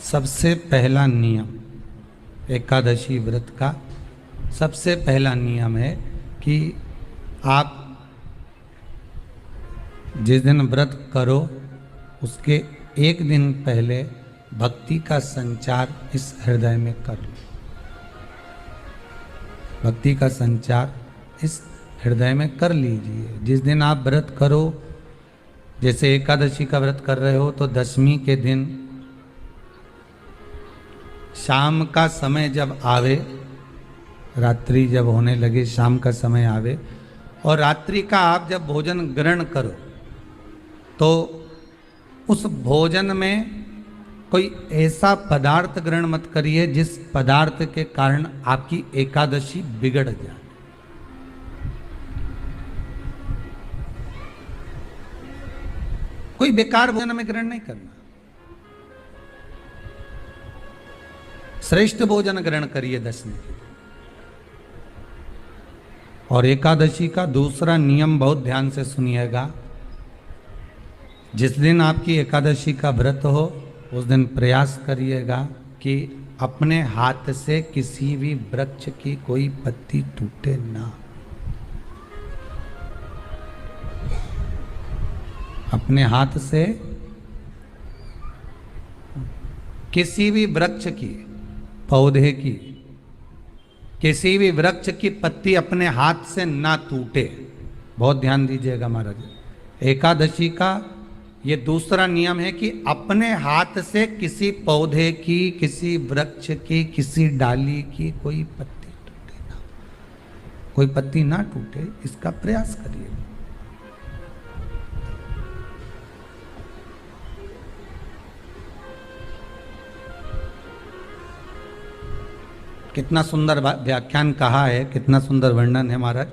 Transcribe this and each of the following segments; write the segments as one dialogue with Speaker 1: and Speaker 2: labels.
Speaker 1: सबसे पहला नियम एकादशी व्रत का सबसे पहला नियम है कि आप जिस दिन व्रत करो उसके एक दिन पहले भक्ति का संचार इस हृदय में कर लो। भक्ति का संचार इस हृदय में कर लीजिए। जिस दिन आप व्रत करो, जैसे एकादशी का व्रत कर रहे हो तो दशमी के दिन शाम का समय जब आवे, रात्रि जब होने लगे, शाम का समय आवे और रात्रि का आप जब भोजन ग्रहण करो तो उस भोजन में कोई ऐसा पदार्थ ग्रहण मत करिए जिस पदार्थ के कारण आपकी एकादशी बिगड़ जाए। कोई बेकार भोजन में ग्रहण नहीं करना, श्रेष्ठ भोजन ग्रहण करिए दशमी के। और एकादशी का दूसरा नियम बहुत ध्यान से सुनिएगा। जिस दिन आपकी एकादशी का व्रत हो उस दिन प्रयास करिएगा कि अपने हाथ से किसी भी वृक्ष की कोई पत्ती टूटे ना। अपने हाथ से किसी भी वृक्ष की, पौधे की, किसी भी वृक्ष की पत्ती अपने हाथ से ना टूटे। बहुत ध्यान दीजिएगा महाराज। एकादशी का ये दूसरा नियम है कि अपने हाथ से किसी पौधे की, किसी वृक्ष की, किसी डाली की कोई पत्ती टूटे ना, कोई पत्ती ना टूटे, इसका प्रयास करिए। कितना सुंदर व्याख्यान कहा है, कितना सुंदर वर्णन है महाराज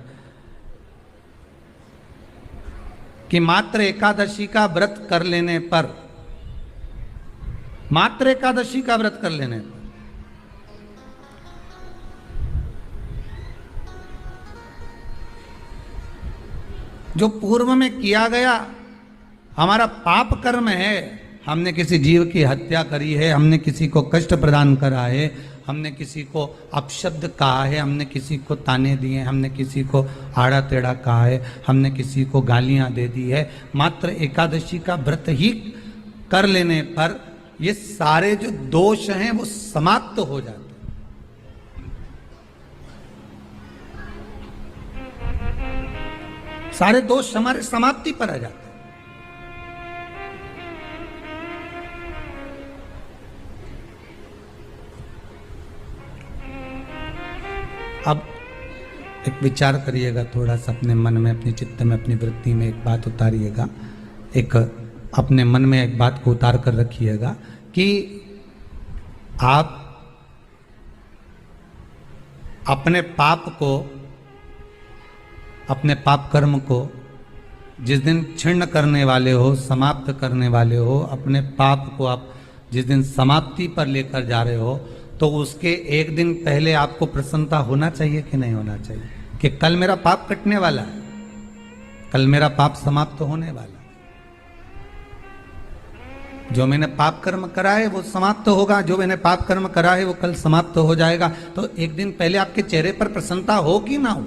Speaker 1: कि मात्र एकादशी का व्रत कर लेने पर, मात्र एकादशी का व्रत कर लेने पर जो पूर्व में किया गया हमारा पाप कर्म है, हमने किसी जीव की हत्या करी है, हमने किसी को कष्ट प्रदान करा है, हमने किसी को अपशब्द कहा है, हमने किसी को ताने दिए, हमने किसी को आड़ा टेढ़ा कहा है, हमने किसी को गालियां दे दी है, मात्र एकादशी का व्रत ही कर लेने पर ये सारे जो दोष हैं वो समाप्त हो जाते हैं। सारे दोष हमारे समाप्ति पर आ जाते हैं। अब एक विचार करिएगा थोड़ा सा अपने मन में, अपने चित्त में, अपनी वृत्ति में एक बात उतारिएगा। एक अपने मन में एक बात को उतार कर रखिएगा कि आप अपने पाप को, अपने पाप कर्म को जिस दिन क्षीण करने वाले हो, समाप्त करने वाले हो, अपने पाप को आप जिस दिन समाप्ति पर लेकर जा रहे हो तो उसके एक दिन पहले आपको प्रसन्नता होना चाहिए कि नहीं होना चाहिए कि कल मेरा पाप कटने वाला है, कल मेरा पाप समाप्त होने वाला है। जो मैंने पाप कर्म करा है वो समाप्त होगा, जो मैंने पाप कर्म करा है वो कल समाप्त हो जाएगा। तो एक दिन पहले आपके चेहरे पर प्रसन्नता हो कि ना हो।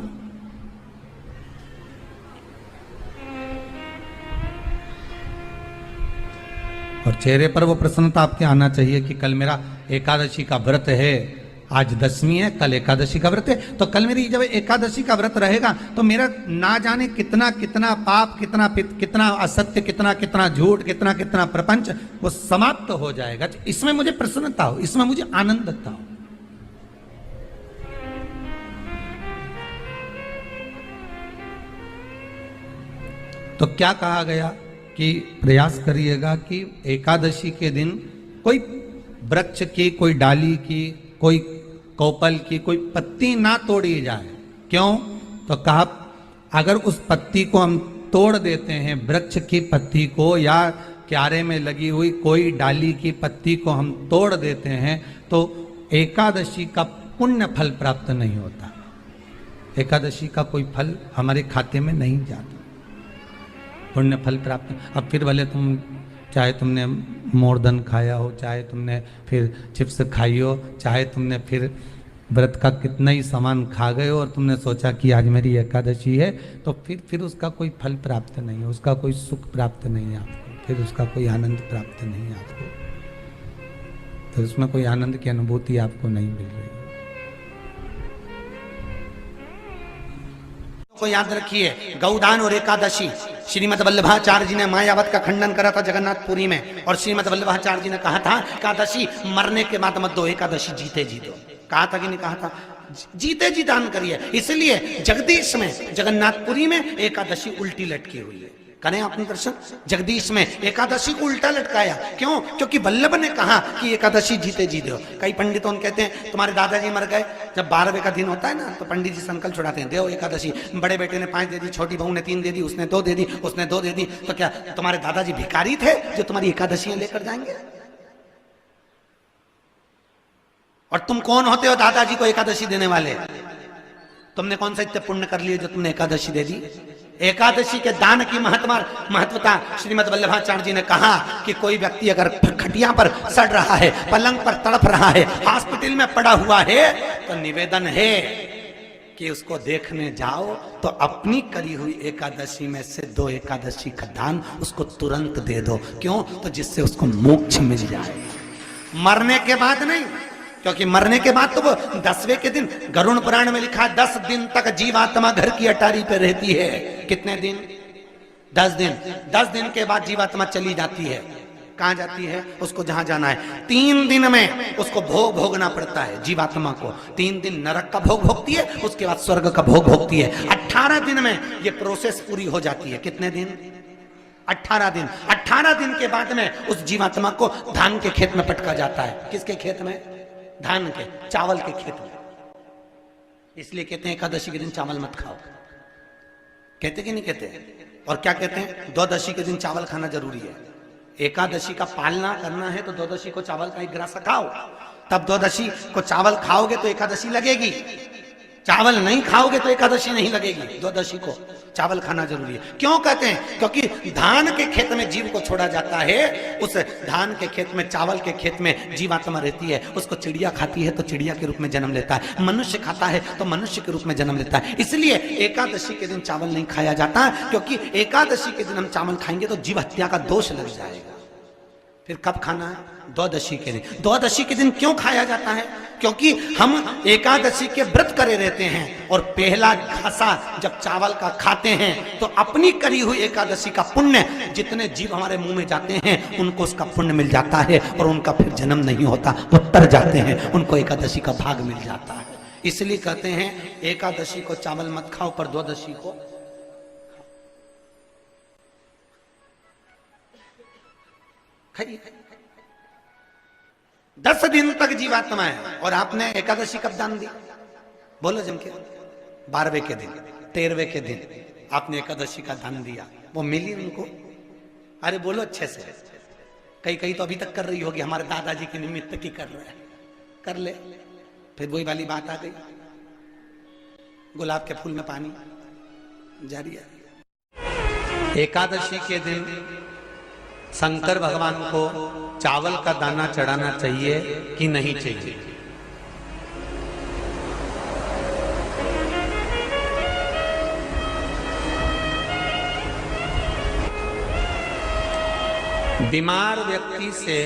Speaker 1: और चेहरे पर वो प्रसन्नता आपके आना चाहिए कि कल मेरा एकादशी का व्रत है, आज दशमी है, कल एकादशी का व्रत है, तो कल मेरी जब एकादशी का व्रत रहेगा तो मेरा ना जाने कितना कितना पाप, कितना कितना असत्य, कितना कितना झूठ, कितना कितना प्रपंच वो समाप्त हो जाएगा। इसमें मुझे प्रसन्नता हो, इसमें मुझे आनंदता हो। तो क्या कहा गया कि प्रयास करिएगा कि एकादशी के दिन कोई वृक्ष की, कोई डाली की, कोई कोपल की कोई पत्ती ना तोड़ी जाए। क्यों? तो कहा अगर उस पत्ती को हम तोड़ देते हैं, वृक्ष की पत्ती को या क्यारे में लगी हुई कोई डाली की पत्ती को हम तोड़ देते हैं तो एकादशी का पुण्य फल प्राप्त नहीं होता। एकादशी का कोई फल हमारे खाते में नहीं जाता, पुण्य फल प्राप्त। अब फिर भले तुम चाहे तुमने मोरदन खाया हो, चाहे तुमने फिर चिप्स खाई हो, चाहे तुमने फिर व्रत का कितना ही सामान खा गए हो और तुमने सोचा कि आज मेरी एकादशी है, तो फिर उसका कोई फल प्राप्त नहीं है, उसका कोई सुख प्राप्त नहीं है आपको, फिर उसका कोई आनंद प्राप्त नहीं है आपको, तो उसमें कोई आनंद की अनुभूति आपको नहीं मिल रही।
Speaker 2: को याद रखिए, गौदान और एकादशी, श्रीमद वल्लभाचार्य जी ने मायावत का खंडन करा था जगन्नाथपुरी में, और श्रीमद वल्लभाचार्य जी ने कहा था एकादशी मरने के बाद मत दो, एकादशी जीते जी दो। कहा था कि नहीं कहा था? जीते जी दान करिए। इसलिए जगदीश में, जगन्नाथपुरी में एकादशी उल्टी लटकी हुई है। करें आपने दर्शन, जगदीश में एकादशी को उल्टा लटकाया। क्यों? क्योंकि वल्लभ ने कहा कि एकादशी जीते जी दो। कई पंडितों कहते हैं तुम्हारे दादाजी मर गए, जब 12वें का दिन होता है ना तो पंडित जी संकल्प छुड़ाते हैं, देव एकादशी, बड़े बेटे ने 5 दे दी, छोटी बहू ने 3 दे दी, उसने 2 दे दी, उसने 2 दे दी, तो क्या तुम्हारे दादाजी भिखारी थे जो तुम्हारी एकादशियां लेकर जाएंगे? और तुम कौन होते हो दादाजी को एकादशी देने वाले? तुमने कौन सा इतने पुण्य कर लिए जो तुमने एकादशी दे दी? एकादशी के दान की महत्वता श्रीमद वल्लभाचार्य जी ने कहा कि कोई व्यक्ति अगर खटिया पर सड़ रहा है, पलंग पर तड़प रहा है, हॉस्पिटल में पड़ा हुआ है, तो निवेदन है कि उसको देखने जाओ तो अपनी करी हुई एकादशी में से 2 एकादशी का दान उसको तुरंत दे दो। क्यों? तो जिससे उसको मोक्ष मिल जाए, मरने के बाद नहीं। क्योंकि मरने के बाद तो वो 10वें के दिन, गरुड़ पुराण में लिखा है 10 दिन तक जीवात्मा घर की अटारी पे रहती है। कितने दिन? 10 दिन। 10 दिन के बाद जीवात्मा चली जाती है। कहां जाती है? उसको जहां जाना है। 3 दिन में उसको भोग भोगना पड़ता है जीवात्मा को। 3 दिन नरक का भोग भोगती है, उसके बाद स्वर्ग का भोग भोगती है। 18 दिन में ये प्रोसेस पूरी हो जाती है। कितने दिन? 18 दिन। 18 दिन के बाद में उस जीवात्मा को धान के खेत में पटका जाता है। किसके खेत में? धान के, चावल के खेत में। इसलिए कहते हैं एकादशी के दिन चावल मत खाओ। कहते कि नहीं कहते? और क्या कहते हैं? द्वादशी के दिन चावल खाना जरूरी है। एकादशी का पालना करना है तो द्वादशी को चावल का 1 ग्रास खाओ, तब द्वादशी को चावल खाओगे तो एकादशी लगेगी। चावल नहीं खाओगे तो एकादशी नहीं लगेगी। द्वादशी को चावल खाना जरूरी है। क्यों कहते हैं? क्योंकि धान के खेत में जीव को छोड़ा जाता है, उस धान के खेत में, चावल के खेत में जीवात्मा रहती है। उसको चिड़िया खाती है तो चिड़िया के रूप में जन्म लेता है, मनुष्य खाता है तो मनुष्य के रूप में जन्म लेता है। इसलिए एकादशी के दिन चावल नहीं खाया जाता, क्योंकि एकादशी के दिन हम चावल खाएंगे तो जीव हत्या का दोष लग जाएगा। फिर कब खाना है? द्वादशी के दिन। द्वादशी के दिन क्यों खाया जाता है? क्योंकि हम एकादशी के व्रत करे रहते हैं, और पहला घासा जब चावल का खाते हैं तो अपनी करी हुई एकादशी का पुण्य, जितने जीव हमारे मुंह में जाते हैं उनको उसका पुण्य मिल जाता है, और उनका फिर जन्म नहीं होता, वो तर जाते हैं, उनको एकादशी का भाग मिल जाता है। इसलिए कहते हैं एकादशी को चावल मत खाओ, पर द्वादशी को खाइए। 10 दिन तक जीवात्मा है, और आपने एकादशी कब दान दी? बोलो जम के। 12वें के दिन, 13वें के दिन आपने एकादशी का दान दिया, वो मिली उनको? अरे बोलो अच्छे से। कई तो अभी तक कर रही होगी, हमारे दादाजी के निमित्त की कर रहे हैं, कर ले। फिर वही वाली बात आ गई, गुलाब के फूल में पानी जारी है।
Speaker 1: एकादशी के दिन शंकर भगवान को चावल का दाना चढ़ाना चाहिए कि नहीं चाहिए? बीमार व्यक्ति से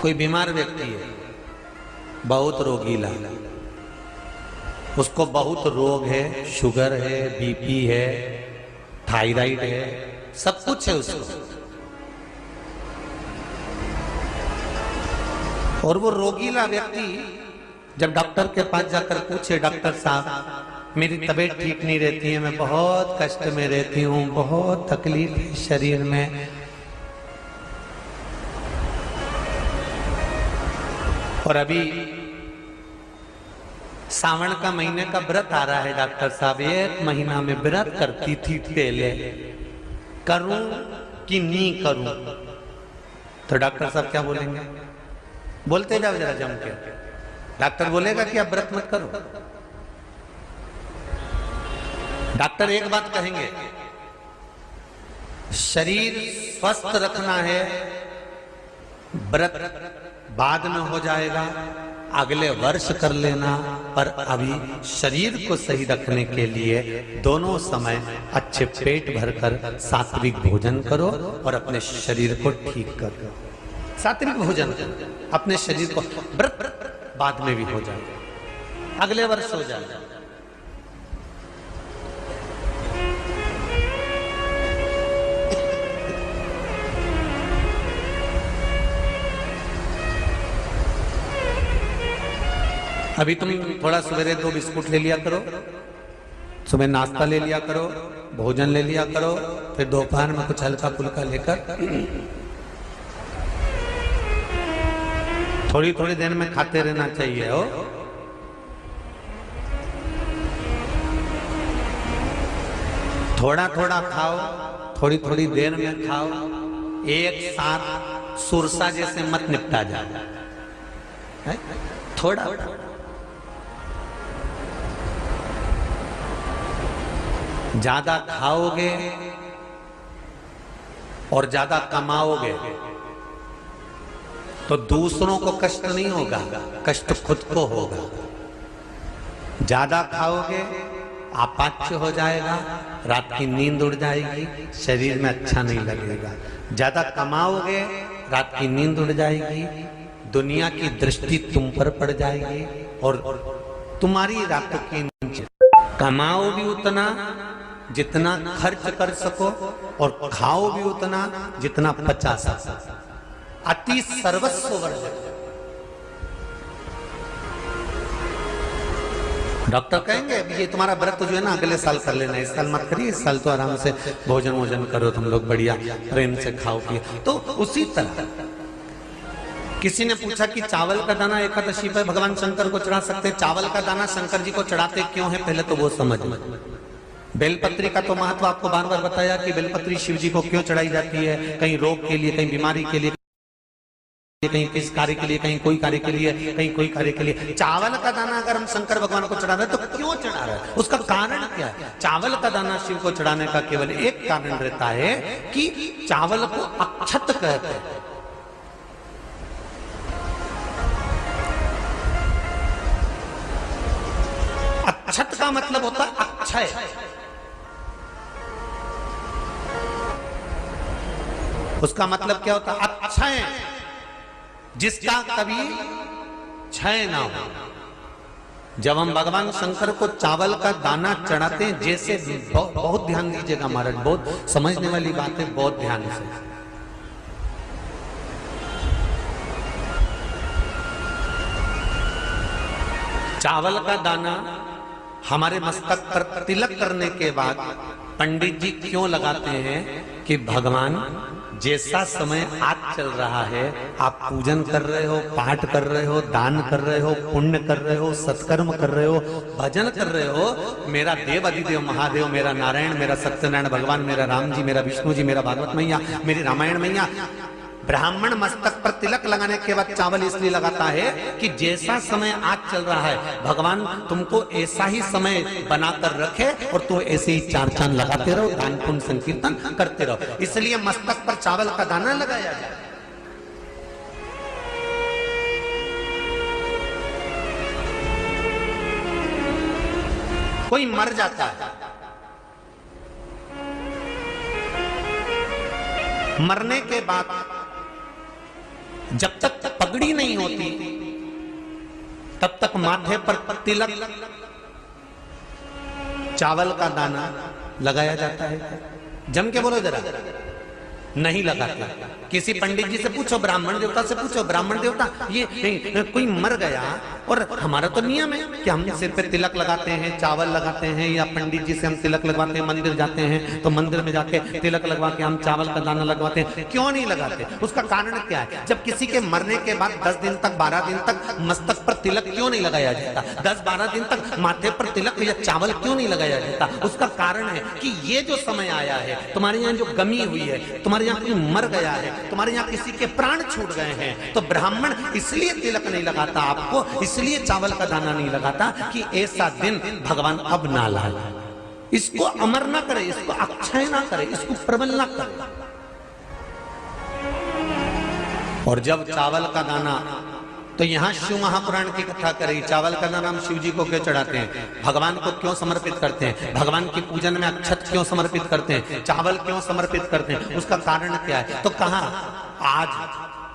Speaker 1: कोई बीमार व्यक्ति है, बहुत रोगीला, उसको बहुत रोग है, शुगर है, बीपी है, थायराइड है, सब कुछ है उसको, और वो रोगीला व्यक्ति जब डॉक्टर के पास जाकर पूछे, डॉक्टर साहब मेरी तबीयत ठीक नहीं रहती है, मैं बहुत कष्ट में रहती हूँ, बहुत तकलीफ है शरीर में, और अभी सावन का महीने का व्रत आ रहा है डॉक्टर साहब, 1 महीना में व्रत करती थी पहले, करूं कि नहीं करूं? तो डॉक्टर साहब क्या बोलेंगे? बोलते जाओ जरा जम के। डॉक्टर बोलेगा कि आप व्रत मत करो, डॉक्टर एक बात कहेंगे, शरीर स्वस्थ रखना है, व्रत बाद में हो जाएगा, अगले वर्ष कर लेना, पर अभी शरीर को सही रखने के लिए दोनों समय अच्छे पेट भरकर सात्विक भोजन करो और अपने शरीर को ठीक करो। सात्विक भोजन अपने शरीर को, व्रत बाद में भी हो जाएगा, अगले वर्ष हो जाएगा। अभी तुम थोड़ा सवेरे 2 बिस्कुट ले लिया करो, सुबह नाश्ता ले लिया करो, भोजन ले लिया करो, फिर दोपहर में कुछ हल्का फुल्का लेकर थोड़ी थोड़ी देर में खाते रहना चाहिए हो। थोड़ा थोड़ा खाओ, थोड़ी थोड़ी देर में खाओ, एक साथ सुरसा जैसे मत निपटा जाए, थोड़ा ज्यादा खाओगे और ज्यादा कमाओगे तो दूसरों को कष्ट नहीं होगा, कष्ट खुद को होगा। ज्यादा खाओगे अपाच्य हो जाएगा, रात की नींद उड़ जाएगी, शरीर में अच्छा नहीं लगेगा। ज्यादा कमाओगे, रात की नींद उड़ जाएगी, दुनिया की दृष्टि तुम पर पड़ जाएगी और तुम्हारी रातों की नींद। कमाओ भी उतना जितना खर्च कर सको और खाओ भी उतना जितना पचा सको। अति सर्वस्व वर्जक। डॉक्टर कहेंगे ये तुम्हारा व्रत जो है ना अगले साल कर लेना, इस साल मत करिए, इस साल तो आराम से भोजन वोजन करो तुम लोग, बढ़िया प्रेम से खाओ पिए। तो उसी तरह किसी ने पूछा कि चावल का दाना एकादशी पर भगवान शंकर को चढ़ा सकते, चावल का दाना शंकर जी को चढ़ाते क्यों है, पहले तो वो समझ। बेलपत्री का तो महत्व आपको बार बार बताया कि बेलपत्री शिव जी को क्यों चढ़ाई जाती है, कहीं रोग के लिए, कहीं बीमारी के लिए, कहीं किस कार्य के लिए, कहीं कोई कार्य के लिए, कहीं कोई कार्य के लिए। चावल का दाना अगर हम शंकर भगवान को चढ़ा रहे हैं तो क्यों चढ़ा रहे हैं, उसका कारण क्या है? चावल का दाना शिव को चढ़ाने का केवल एक कारण रहता है कि चावल को अक्षत कहते हैं। अक्षत का मतलब होता है अक्षय। उसका मतलब क्या होता है? अक्षय, जिसका कभी क्षय ना हो। जब हम भगवान शंकर को चावल का दाना चढ़ाते हैं, जैसे बहुत ध्यान दीजिएगा महाराज, बहुत समझने वाली बात है, बहुत ध्यान से। चावल का दाना हमारे मस्तक पर तिलक करने के बाद पंडित जी क्यों लगाते हैं कि भगवान जैसा समय आज चल रहा है, आप पूजन कर रहे हो, पाठ कर रहे हो, दान कर रहे हो, पुण्य कर रहे हो, सत्कर्म कर रहे हो, भजन कर रहे हो, मेरा देव अधिदेव महादेव, मेरा नारायण, मेरा सत्यनारायण भगवान, मेरा राम जी, मेरा विष्णु जी, मेरा भागवत मैया, मेरी रामायण मैया। ब्राह्मण मस्तक पर तिलक लगाने के बाद चावल इसलिए लगाता है कि जैसा समय आज चल रहा है, भगवान तुमको ऐसा ही समय बनाकर रखे और तुम ऐसे ही चार चांद लगाते रहो, दान पुण्य संकीर्तन करते रहो, इसलिए मस्तक पर चावल का दाना लगाया जाए। कोई मर जाता है, मरने के बाद जब तक पगड़ी नहीं होती तब तक माथे पर तिलक, चावल का दाना लगाया जाता है। जम के बोलो जरा, नहीं लगाते। किसी पंडित जी से पूछो, ब्राह्मण देवता से पूछो, ब्राह्मण देवता ये कोई मर गया और हमारा तो नियम है कि हम सिर पे तिलक लगाते हैं, चावल लगाते हैं, या पंडित जी से हम तिलक लगवाते हैं, मंदिर जाते हैं तो मंदिर में जाके तिलक लगवा के हम चावल का दाना लगवाते हैं, क्यों नहीं लगाते? उसका कारण क्या है? जब किसी के मरने के बाद 10 दिन तक, 12 दिन तक मस्तक पर तिलक क्यों नहीं लगाया जाता? 10-12 दिन तक माथे पर तिलक या चावल क्यों नहीं लगाया जाता? उसका कारण है कि ये जो समय आया है, तुम्हारे यहाँ जो गमी हुई है, तुम्हारे यहाँ कोई मर गया है, तुम्हारे यहाँ किसी के प्राण छूट गए हैं, तो ब्राह्मण इसलिए तिलक नहीं लगाता आपको, इसलिए चावल का दाना नहीं लगाता कि ऐसा दिन भगवान अब ना लाए।
Speaker 2: इसको अमर ना करे, इसको अक्षय ना करे, इसको प्रबल ना करे। और जब चावल का दाना, तो यहां शिव महापुराण की कथा करी, चावल का दाना हम शिव जी को क्यों चढ़ाते हैं, भगवान को क्यों समर्पित करते हैं, भगवान की पूजन में अक्षत क्यों समर्पित करते हैं, चावल क्यों समर्पित करते हैं, उसका कारण क्या है। तो कहा आज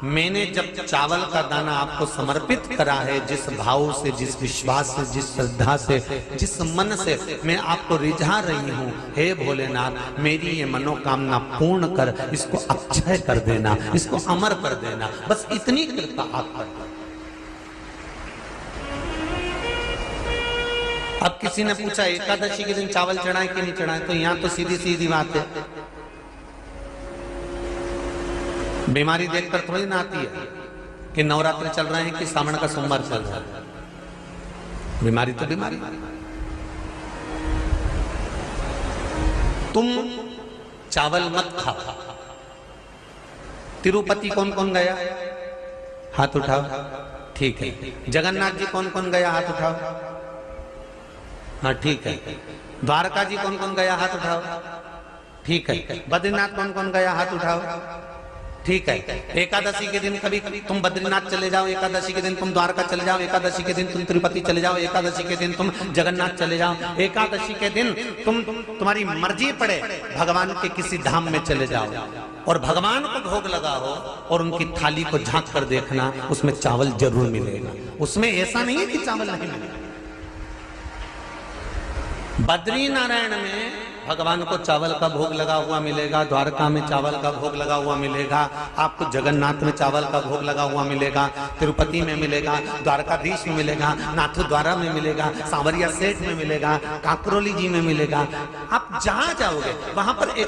Speaker 2: मैंने जब चावल का दाना आपको समर्पित करा है, जिस भाव से, जिस विश्वास से, जिस श्रद्धा से, जिस मन से मैं आपको रिझा रही हूं, हे भोलेनाथ मेरी ये मनोकामना पूर्ण कर, इसको अक्षय कर देना, इसको अमर कर देना, बस इतनी कृपा आप कर दो। अब किसी ने पूछा एकादशी के दिन चावल चढ़ाए कि नहीं चढ़ाए, तो यहां तो सीधी सीधी बात है, बीमारी देखकर थोड़ी ना आती है कि नवरात्र चल रहे हैं कि सावन का सोमवार चल रहा है, बीमारी तो बीमारी। तुम चावल मत खाओ। तिरुपति कौन कौन गया, हाथ उठाओ, ठीक है। जगन्नाथ जी कौन कौन गया, हाथ उठाओ, हाँ ठीक है। द्वारका जी कौन कौन गया, हाथ उठाओ, ठीक है। बद्रीनाथ कौन कौन गया, हाथ उठाओ, ठीक है। एकादशी के दिन कभी तुम बद्रीनाथ चले जाओ, एकादशी के दिन तुम द्वारका चले जाओ, एकादशी के दिन तुम तिरुपति चले जाओ, एकादशी के दिन तुम जगन्नाथ चले जाओ, एकादशी के दिन तुम्हारी मर्जी पड़े भगवान के किसी धाम में चले जाओ और भगवान को भोग लगाओ और उनकी थाली को झांक कर देखना, उसमें चावल जरूर मिलेगा, उसमें ऐसा नहीं है कि चावल नहीं मिलेगा। बद्री नारायण में भगवान को चावल का भोग लगा हुआ मिलेगा, द्वारका में चावल का भोग लगा हुआ मिलेगा, आपको जगन्नाथ में चावल का भोग लगा हुआ मिलेगा, तिरुपति में मिलेगा, द्वारकाधीश में मिलेगा, नाथद्वारा में मिलेगा, सांवरिया सेठ में मिलेगा, काकरोली जी में मिलेगा। आप जहां जाओगे वहां पर एक